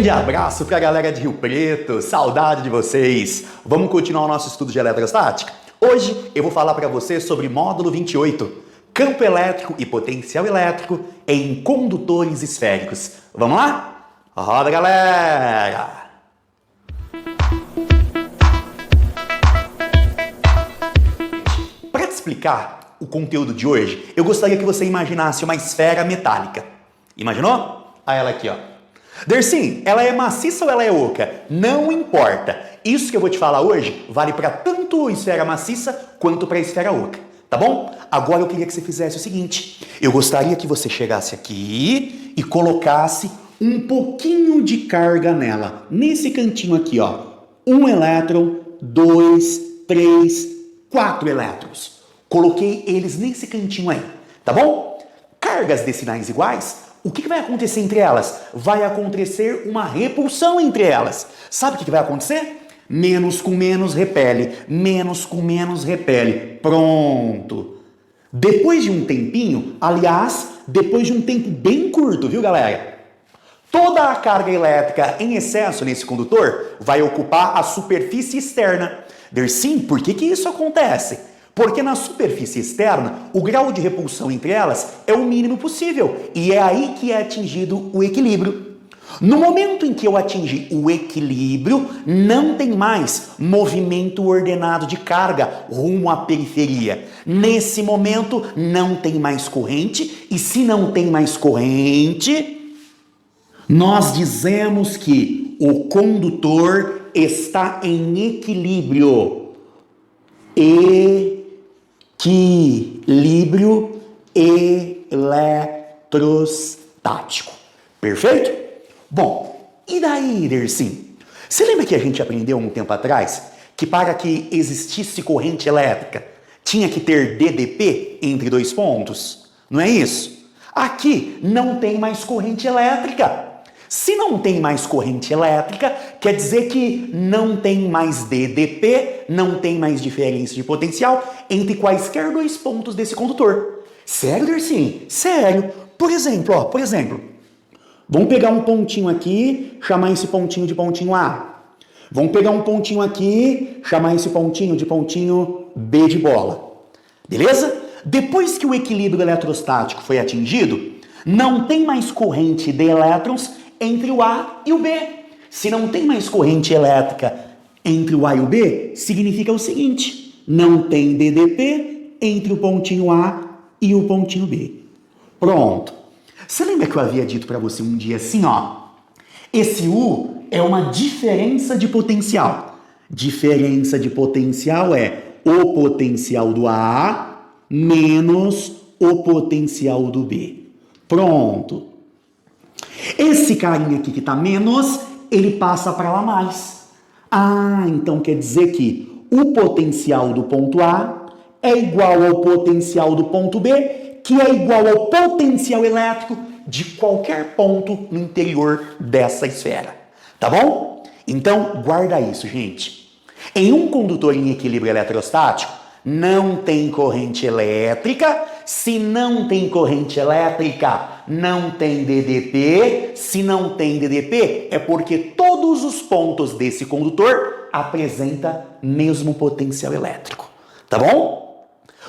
grande abraço para a galera de Rio Preto, saudade de vocês. Vamos continuar o nosso estudo de eletrostática? Hoje eu vou falar para você sobre módulo 28, campo elétrico e potencial elétrico em condutores esféricos. Vamos lá? Roda, galera! Para te explicar o conteúdo de hoje, eu gostaria que você imaginasse uma esfera metálica. Imaginou? Olha ela aqui, ó. Dersim, ela é maciça ou ela é oca? Não importa. Isso que eu vou te falar hoje vale para tanto a esfera maciça quanto para a esfera oca, tá bom? Agora eu queria que você fizesse o seguinte. Eu gostaria que você chegasse aqui e colocasse um pouquinho de carga nela. Nesse cantinho aqui, ó. 1 elétron, 2, 3, 4 elétrons. Coloquei eles nesse cantinho aí, tá bom? Cargas de sinais iguais. O que vai acontecer entre elas? Vai acontecer uma repulsão entre elas. Sabe o que vai acontecer? Menos com menos repele, menos com menos repele. Pronto. Depois de um tempinho, aliás, depois de um tempo bem curto, viu, galera? Toda a carga elétrica em excesso nesse condutor vai ocupar a superfície externa. Dersim, por que isso acontece? Porque na superfície externa, o grau de repulsão entre elas é o mínimo possível e é aí que é atingido o equilíbrio. No momento em que eu atingi o equilíbrio, não tem mais movimento ordenado de carga rumo à periferia. Nesse momento, não tem mais corrente e se não tem mais corrente, nós dizemos que o condutor está em equilíbrio. Equilíbrio eletrostático. Perfeito? Bom, e daí, Dersim? Você lembra que a gente aprendeu um tempo atrás que para que existisse corrente elétrica tinha que ter DDP entre dois pontos? Não é isso? Aqui não tem mais corrente elétrica. Se não tem mais corrente elétrica, quer dizer que não tem mais DDP, não tem mais diferença de potencial entre quaisquer dois pontos desse condutor. Sério, Dersim? Sério. Por exemplo, vamos pegar um pontinho aqui, chamar esse pontinho de pontinho A. Vamos pegar um pontinho aqui, chamar esse pontinho de pontinho B de bola. Beleza? Depois que o equilíbrio eletrostático foi atingido, não tem mais corrente de elétrons entre o A e o B. Se não tem mais corrente elétrica entre o A e o B, significa o seguinte: não tem DDP entre o pontinho A e o pontinho B. Pronto. Você lembra que eu havia dito para você um dia assim, ó? Esse U é uma diferença de potencial. Diferença de potencial é o potencial do A menos o potencial do B. Pronto. Esse carinha aqui que está menos, ele passa para lá mais. Ah, então quer dizer que o potencial do ponto A é igual ao potencial do ponto B, que é igual ao potencial elétrico de qualquer ponto no interior dessa esfera. Tá bom? Então, guarda isso, gente. Em um condutor em equilíbrio eletrostático, não tem corrente elétrica. Se não tem corrente elétrica, não tem DDP. Se não tem DDP, é porque todos os pontos desse condutor apresentam mesmo potencial elétrico. Tá bom?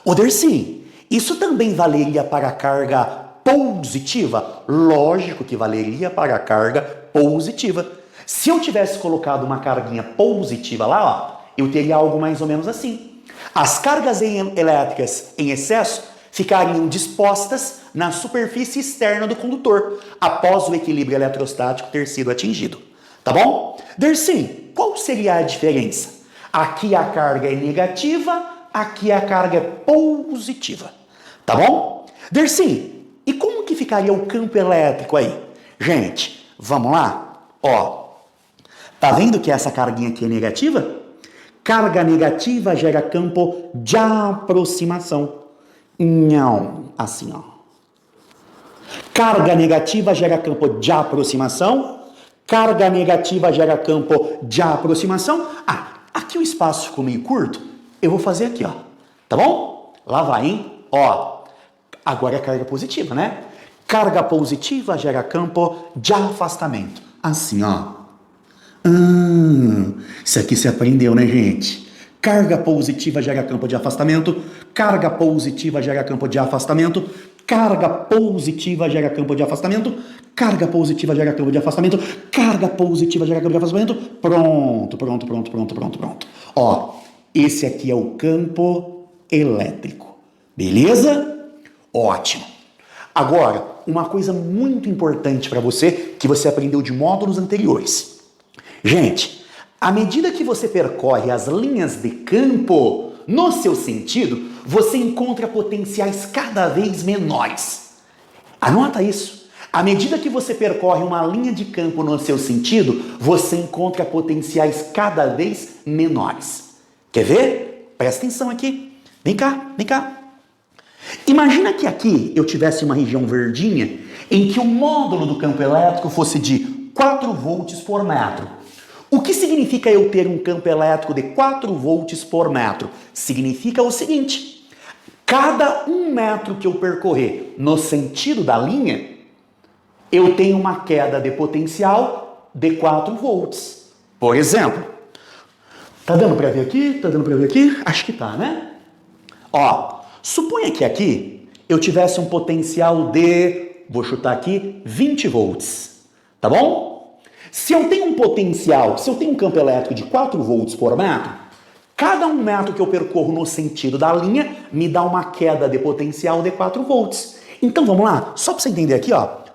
Ô Dersim, isso também valeria para a carga positiva? Lógico que valeria para a carga positiva. Se eu tivesse colocado uma carguinha positiva lá, ó, eu teria algo mais ou menos assim. As cargas elétricas em excesso ficariam dispostas na superfície externa do condutor, após o equilíbrio eletrostático ter sido atingido. Tá bom? Dersim, qual seria a diferença? Aqui a carga é negativa, aqui a carga é positiva. Tá bom? Dersim, e como que ficaria o campo elétrico aí? Gente, vamos lá? Ó, tá vendo que essa carguinha aqui é negativa? Carga negativa gera campo de aproximação. Não, assim, ó. Carga negativa gera campo de aproximação. Carga negativa gera campo de aproximação. Ah, aqui o espaço ficou meio curto. Eu vou fazer aqui, ó. Tá bom? Lá vai, hein? Ó, agora é carga positiva, né? Carga positiva gera campo de afastamento. assim, ó. Isso aqui você aprendeu, né, gente? Carga positiva gera campo de afastamento, carga positiva gera campo de afastamento, carga positiva gera campo de afastamento, carga positiva gera campo de afastamento, carga positiva gera campo de afastamento. Pronto. Ó, esse aqui é o campo elétrico. Beleza? Ótimo. Agora, uma coisa muito importante para você, que você aprendeu de módulos anteriores. Gente, à medida que você percorre as linhas de campo no seu sentido, você encontra potenciais cada vez menores. Anota isso. À medida que você percorre uma linha de campo no seu sentido, você encontra potenciais cada vez menores. Quer ver? Presta atenção aqui. Vem cá. Imagina que aqui eu tivesse uma região verdinha em que o módulo do campo elétrico fosse de 4 volts por metro. O que significa eu ter um campo elétrico de 4 volts por metro? Significa o seguinte: cada 1 metro que eu percorrer no sentido da linha, eu tenho uma queda de potencial de 4 volts. Por exemplo, tá dando para ver aqui? Acho que tá, né? Ó, suponha que aqui eu tivesse um potencial de, vou chutar aqui, 20 volts, tá bom? Se eu tenho um campo elétrico de 4 volts por metro, cada 1 metro que eu percorro no sentido da linha me dá uma queda de potencial de 4 volts. Então vamos lá, só para você entender aqui, ó.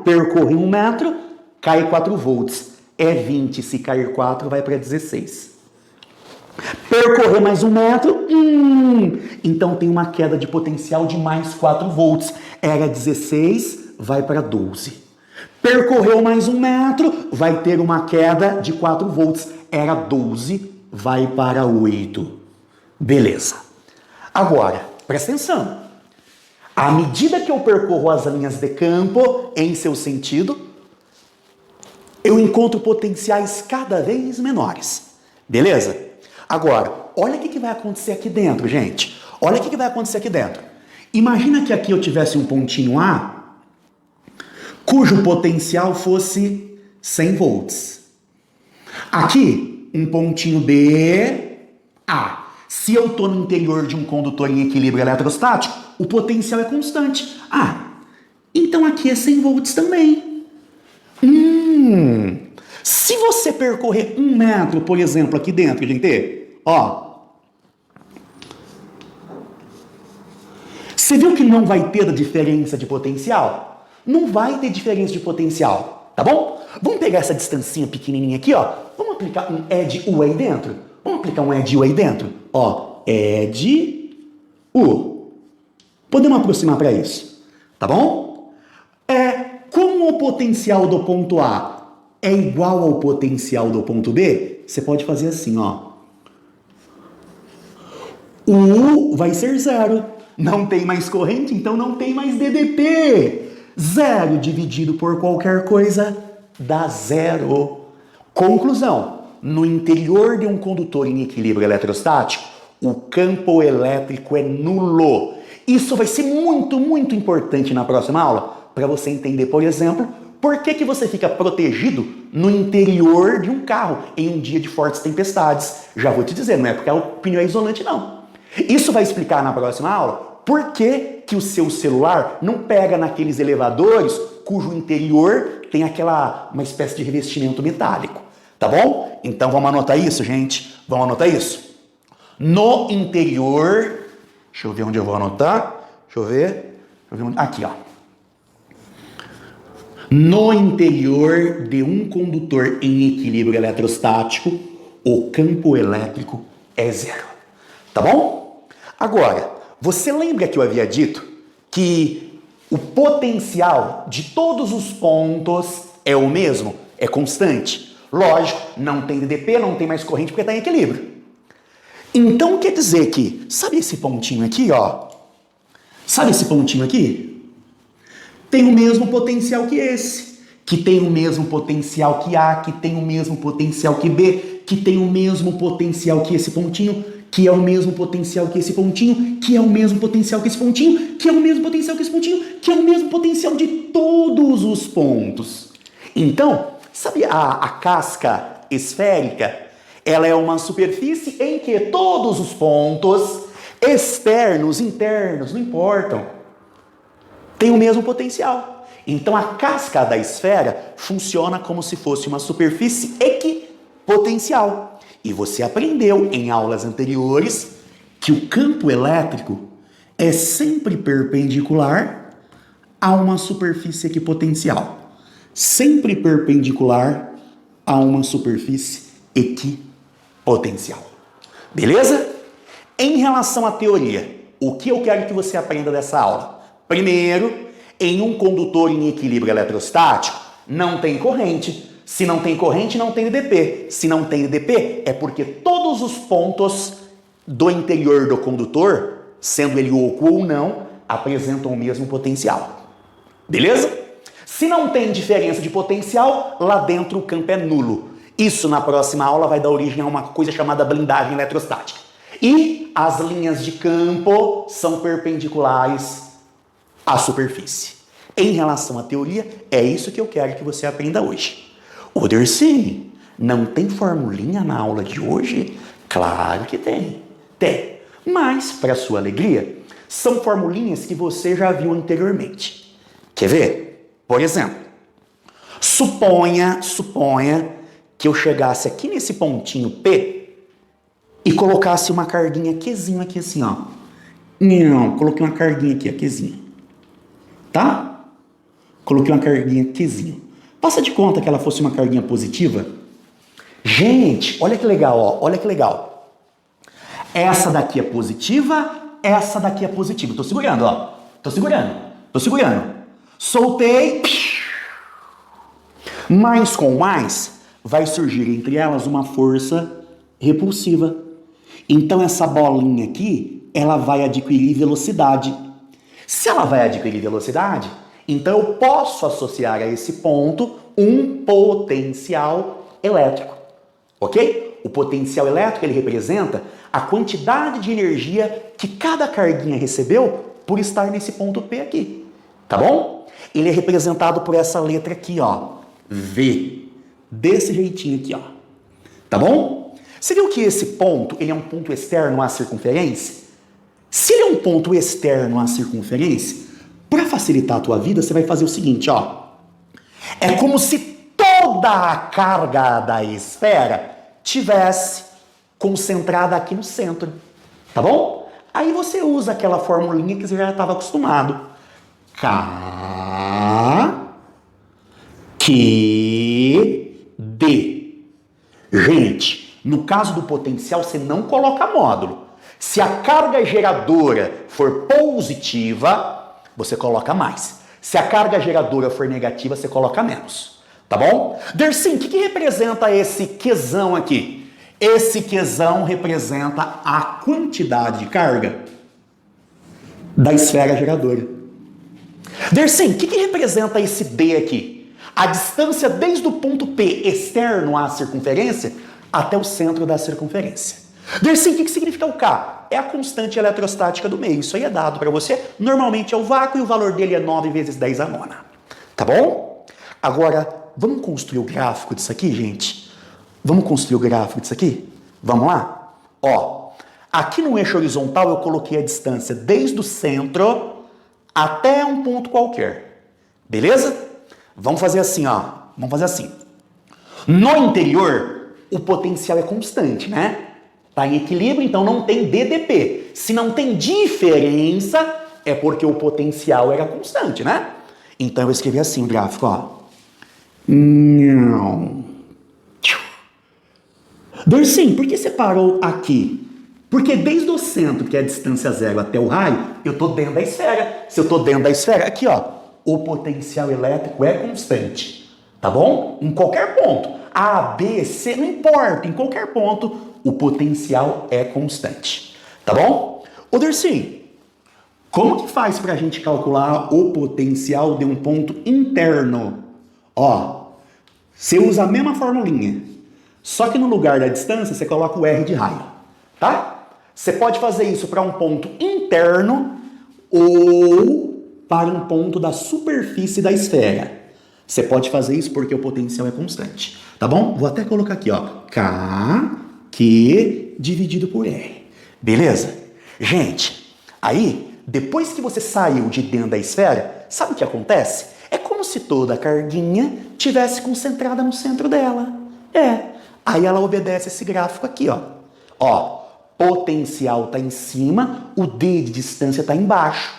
Percorri 1 metro, cai 4 volts. É 20, se cair 4 vai para 16. Percorrer mais 1 metro, então tem uma queda de potencial de mais 4 volts. Era 16, vai para 12. Percorreu mais 1 metro, vai ter uma queda de 4 volts. Era 12, vai para 8. Beleza. Agora, presta atenção. À medida que eu percorro as linhas de campo em seu sentido, eu encontro potenciais cada vez menores. Beleza? Agora, olha o que vai acontecer aqui dentro, gente. Olha o que vai acontecer aqui dentro. Imagina que aqui eu tivesse um pontinho A, cujo potencial fosse 100 volts. Aqui, um pontinho B, A. Se eu estou no interior de um condutor em equilíbrio eletrostático, o potencial é constante. Então aqui é 100 volts também. Se você percorrer 1 metro, por exemplo, aqui dentro, gente, ó. Você viu que não vai ter diferença de potencial? Não vai ter diferença de potencial, tá bom? Vamos pegar essa distancinha pequenininha aqui, ó. Vamos aplicar um ED-U aí dentro? Ó, ED-U. Podemos aproximar para isso, tá bom? Como o potencial do ponto A é igual ao potencial do ponto B, você pode fazer assim, ó. O U vai ser 0. Não tem mais corrente, então não tem mais DDP. 0 dividido por qualquer coisa dá 0. Conclusão: no interior de um condutor em equilíbrio eletrostático, o campo elétrico é nulo. Isso vai ser muito importante na próxima aula, para você entender, por exemplo, por que você fica protegido no interior de um carro em um dia de fortes tempestades. Já vou te dizer, não é porque o pneu é isolante, não. Isso vai explicar na próxima aula por que o seu celular não pega naqueles elevadores cujo interior tem uma espécie de revestimento metálico. Tá bom? Então vamos anotar isso, gente. Vamos anotar isso. No interior... Deixa eu ver onde eu vou anotar. Aqui, ó. No interior de um condutor em equilíbrio eletrostático, o campo elétrico é 0. Tá bom? Agora, você lembra que eu havia dito que o potencial de todos os pontos é o mesmo? É constante? Lógico, não tem DDP, não tem mais corrente porque está em equilíbrio. Então quer dizer que, sabe esse pontinho aqui, ó? Sabe esse pontinho aqui? Tem o mesmo potencial que esse, que tem o mesmo potencial que A, que tem o mesmo potencial que B, que tem o mesmo potencial que esse pontinho, que é o mesmo potencial que esse pontinho, que é o mesmo potencial que esse pontinho, que é o mesmo potencial que esse pontinho, que é o mesmo potencial de todos os pontos. Então, sabe a casca esférica? Ela é uma superfície em que todos os pontos, externos, internos, não importam, têm o mesmo potencial. Então a casca da esfera funciona como se fosse uma superfície equipotencial. E você aprendeu em aulas anteriores que o campo elétrico é sempre perpendicular a uma superfície equipotencial. Sempre perpendicular a uma superfície equipotencial. Beleza? Em relação à teoria, o que eu quero que você aprenda dessa aula? Primeiro, em um condutor em equilíbrio eletrostático, não tem corrente. Se não tem corrente, não tem DDP. Se não tem DDP, é porque todos os pontos do interior do condutor, sendo ele oco ou não, apresentam o mesmo potencial. Beleza? Se não tem diferença de potencial, lá dentro o campo é nulo. Isso na próxima aula vai dar origem a uma coisa chamada blindagem eletrostática. E as linhas de campo são perpendiculares à superfície. Em relação à teoria, é isso que eu quero que você aprenda hoje. Ô Dercy, não tem formulinha na aula de hoje? Claro que tem. Tem. Mas, para sua alegria, são formulinhas que você já viu anteriormente. Quer ver? Por exemplo, suponha que eu chegasse aqui nesse pontinho P e colocasse uma carguinha Qzinho aqui assim, ó. Não, coloquei uma carguinha aqui, Qzinho. Tá? Coloquei uma carguinha Qzinho. Passa de conta que ela fosse uma carguinha positiva? Gente, olha que legal, ó. Olha que legal. Essa daqui é positiva, essa daqui é positiva. Tô segurando, ó. Tô segurando. Soltei. Mais com mais, vai surgir entre elas uma força repulsiva. Então essa bolinha aqui, ela vai adquirir velocidade. Se ela vai adquirir velocidade, então eu posso associar a esse ponto um potencial elétrico, ok? O potencial elétrico, ele representa a quantidade de energia que cada carguinha recebeu por estar nesse ponto P aqui, tá bom? Ele é representado por essa letra aqui, ó, V, desse jeitinho aqui, ó, tá bom? Você viu que esse ponto, ele é um ponto externo à circunferência? Se ele é um ponto externo à circunferência, para facilitar a tua vida, você vai fazer o seguinte, ó. É como se toda a carga da esfera tivesse concentrada aqui no centro, tá bom? Aí você usa aquela formulinha que você já estava acostumado. K, Q, D. Gente, no caso do potencial, você não coloca módulo. Se a carga geradora for positiva, você coloca mais. Se a carga geradora for negativa, você coloca menos. Tá bom? Dercy, o que representa esse Qzão aqui? Esse Qzão representa a quantidade de carga da esfera geradora. Dercy, o que representa esse D aqui? A distância desde o ponto P externo à circunferência até o centro da circunferência. Dercy, o que significa o K? É a constante eletrostática do meio. Isso aí é dado para você. Normalmente é o vácuo e o valor dele é 9 vezes 10 a nona. Tá bom? Agora, vamos construir o gráfico disso aqui, gente? Vamos construir o gráfico disso aqui? Vamos lá? Ó, aqui no eixo horizontal eu coloquei a distância desde o centro até um ponto qualquer. Beleza? Vamos fazer assim, ó. Vamos fazer assim. No interior, o potencial é constante, né? Está em equilíbrio, então não tem DDP. Se não tem diferença, é porque o potencial era constante, né? Então eu vou escrever assim o gráfico, ó. Dercy, por que você parou aqui? Porque desde o centro, que é a distância zero, até o raio, eu estou dentro da esfera. Se eu estou dentro da esfera, aqui, ó, o potencial elétrico é constante. Tá bom? Em qualquer ponto. A, B, C, não importa. Em qualquer ponto, o potencial é constante. Tá bom? Ô, Dercy, como que faz para a gente calcular o potencial de um ponto interno? Ó, você usa a mesma formulinha. Só que no lugar da distância, você coloca o R de raio. Tá? Você pode fazer isso para um ponto interno ou para um ponto da superfície da esfera. Você pode fazer isso porque o potencial é constante. Tá bom? Vou até colocar aqui, ó. K, Q dividido por R. Beleza? Gente, aí, depois que você saiu de dentro da esfera, sabe o que acontece? É como se toda a carguinha tivesse concentrada no centro dela. Aí ela obedece esse gráfico aqui, ó. Ó, potencial tá em cima, o D de distância tá embaixo.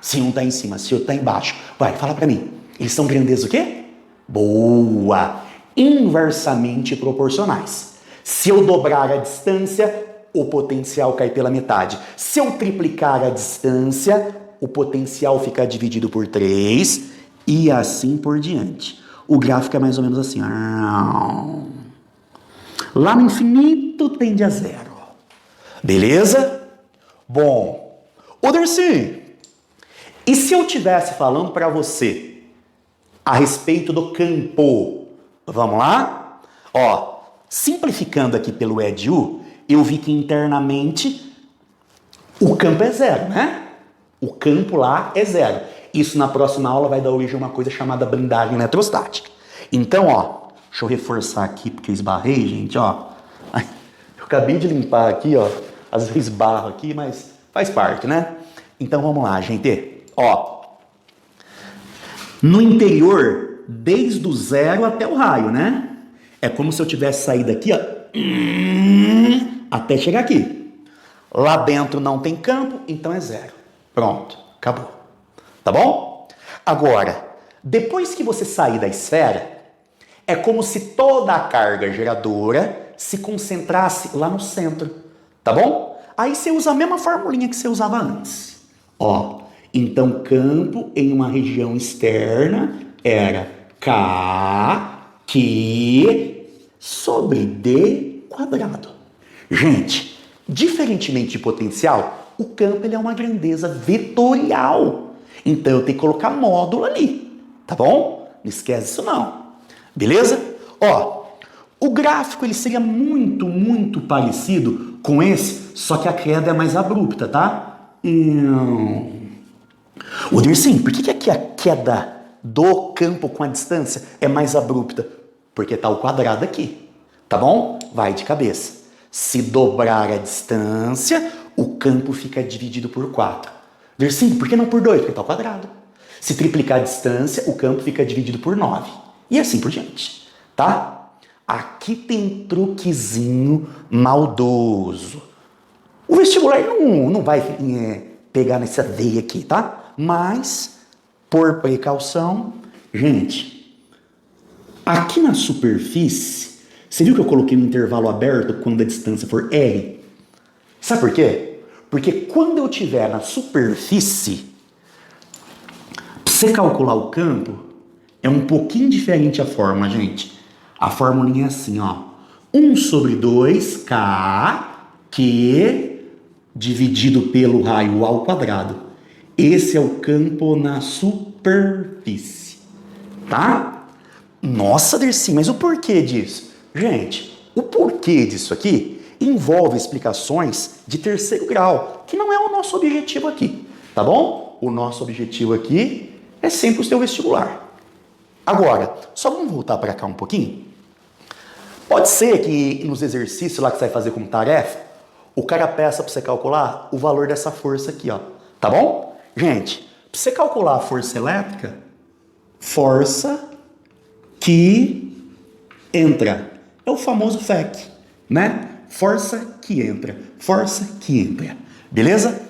Se um tá em cima, se outro tá embaixo. Vai, fala pra mim. Eles são grandezas o quê? Boa! Inversamente proporcionais. Se eu dobrar a distância, o potencial cai pela metade. Se eu triplicar a distância, o potencial fica dividido por 3 e assim por diante. O gráfico é mais ou menos assim. Lá no infinito tende a zero. Beleza? Bom, Dercy, e se eu estivesse falando para você a respeito do campo? Vamos lá? Ó, simplificando aqui pelo EDU, eu vi que internamente o campo é zero, né? O campo lá é zero. Isso na próxima aula vai dar origem a uma coisa chamada blindagem eletrostática. Então, ó, deixa eu reforçar aqui porque eu esbarrei, gente, ó. Eu acabei de limpar aqui, ó. Às vezes esbarro aqui, mas faz parte, né? Então vamos lá, gente. Ó, no interior, desde o zero até o raio, né? É como se eu tivesse saído aqui, ó, até chegar aqui. Lá dentro não tem campo, então é zero. Pronto, acabou. Tá bom? Agora, depois que você sair da esfera, é como se toda a carga geradora se concentrasse lá no centro. Tá bom? Aí você usa a mesma formulinha que você usava antes. Ó, então campo em uma região externa era K, Q sobre D quadrado. Gente, diferentemente de potencial, o campo ele é uma grandeza vetorial. Então eu tenho que colocar módulo ali, tá bom? Não esquece isso não. Beleza? Ó, o gráfico ele seria muito parecido com esse, só que a queda é mais abrupta, tá? Dercy, por que aqui a queda do campo com a distância é mais abrupta? Porque tá o quadrado aqui, tá bom? Vai de cabeça. Se dobrar a distância, o campo fica dividido por 4. Dercy, por que não por 2? Porque tá o quadrado. Se triplicar a distância, o campo fica dividido por 9. E assim por diante, tá? Aqui tem truquezinho maldoso. O vestibular não vai pegar nessa veia aqui, tá? Mas, por precaução, gente, aqui na superfície, você viu que eu coloquei um intervalo aberto quando a distância for R? Sabe por quê? Porque quando eu estiver na superfície, pra você calcular o campo, é um pouquinho diferente a fórmula, gente. A formulinha é assim, ó. 1 sobre 2K, Q, dividido pelo raio ao quadrado. Esse é o campo na superfície, tá? Nossa, Dercy, mas o porquê disso? Gente, o porquê disso aqui envolve explicações de terceiro grau, que não é o nosso objetivo aqui, tá bom? O nosso objetivo aqui é sempre o seu vestibular. Agora, só vamos voltar para cá um pouquinho? Pode ser que nos exercícios lá que você vai fazer como tarefa, o cara peça para você calcular o valor dessa força aqui, ó. Tá bom? Gente, para você calcular a força elétrica, força que entra. É o famoso FEC, né? Força que entra. Força que entra. Beleza?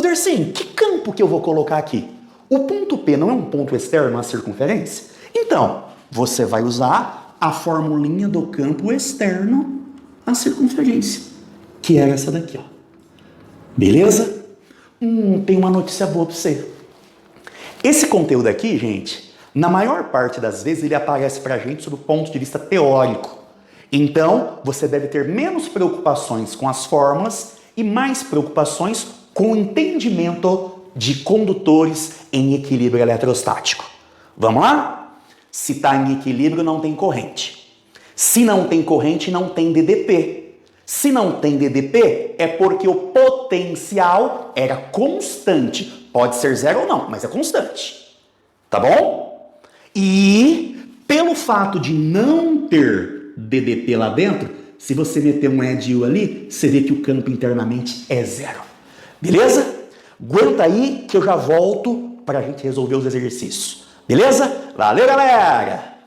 Dercy, que campo que eu vou colocar aqui? O ponto P não é um ponto externo à circunferência? Então, você vai usar a formulinha do campo externo à circunferência, que é essa daqui, ó. Beleza? Tem uma notícia boa para você. Esse conteúdo aqui, gente, na maior parte das vezes ele aparece pra gente sob o ponto de vista teórico. Então, você deve ter menos preocupações com as fórmulas e mais preocupações com o entendimento de condutores em equilíbrio eletrostático. Vamos lá? Se está em equilíbrio, não tem corrente. Se não tem corrente, não tem DDP. Se não tem DDP, é porque o potencial era constante. Pode ser zero ou não, mas é constante. Tá bom? E pelo fato de não ter DDP lá dentro, se você meter um EDU ali, você vê que o campo internamente é zero. Beleza? Aguenta aí que eu já volto para a gente resolver os exercícios. Beleza? Valeu, galera!